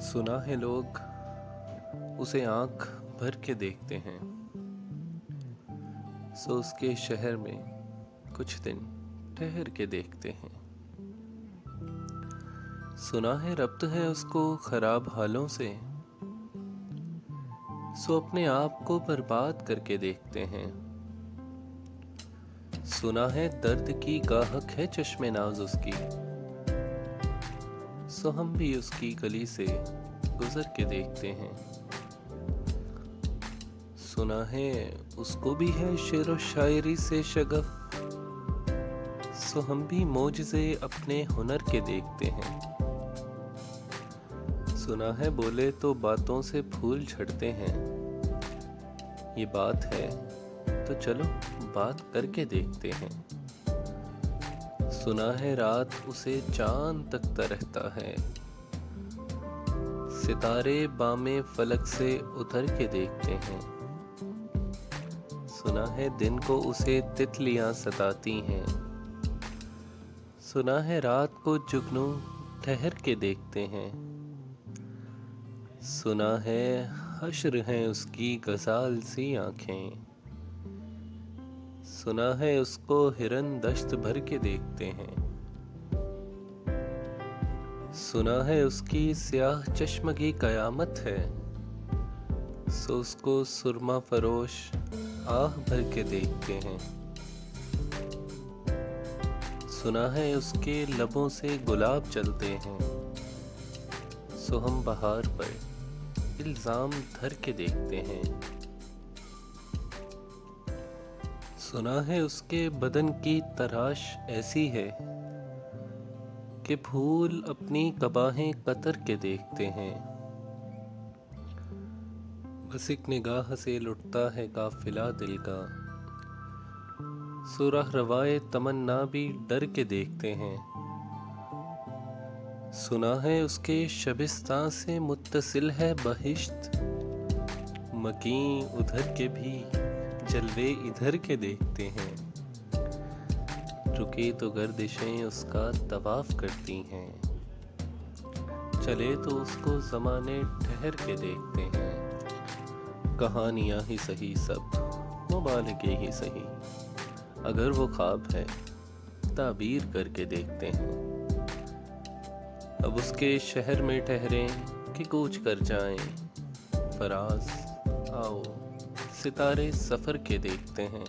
सुना है लोग उसे आंख भर के देखते हैं, सो उसके शहर में कुछ दिन ठहर के देखते हैं। सुना है रब्त है उसको खराब हालों से, सो अपने आप को बर्बाद करके देखते हैं। सुना है दर्द की गाहक है चश्मे नाज उसकी, सो हम भी उसकी गली से गुजर के देखते हैं। सुना है उसको भी है शेर व शायरी से शगफ, सो हम भी मोजज़े अपने हुनर के देखते हैं। सुना है बोले तो बातों से फूल झड़ते हैं, ये बात है तो चलो बात करके देखते हैं। सुना है रात उसे चांद तकता रहता है, सितारे बामे फलक से उतर के देखते हैं। सुना है दिन को उसे तितलियां सताती हैं, सुना है रात को जुगनू ठहर के देखते हैं। सुना है हश्र हैं उसकी गजाल सी आंखें, सुना है उसको हिरन दश्त भर के देखते हैं। सुना है उसकी स्याह चश्मगी कयामत है, सो उसको सुरमा फरोश आह भर के देखते हैं। सुना है उसके लबों से गुलाब चलते हैं, सो हम बहार पर इल्जाम धर के देखते हैं। सुना है उसके बदन की तराश ऐसी है कि फूल अपनी कबाहें कतर के देखते हैं। बस एक निगाह से लुटता है काफिला दिल का, सुरह रवाए तमन्ना भी डर के देखते हैं। सुना है उसके शबिस्तां से मुत्तसिल है बहिश्त, मकीं उधर के भी जलवे इधर के देखते हैं। रुके तो गर्दिशें उसका तवाफ करती हैं, चले तो उसको ज़माने ठहर के देखते हैं। कहानियाँ ही सही सब मुबालगे ही सही, अगर वो ख्वाब है ताबीर करके देखते हैं। अब उसके शहर में ठहरें कि कूच कर जाएं, फराज आओ सितारे सफ़र के देखते हैं।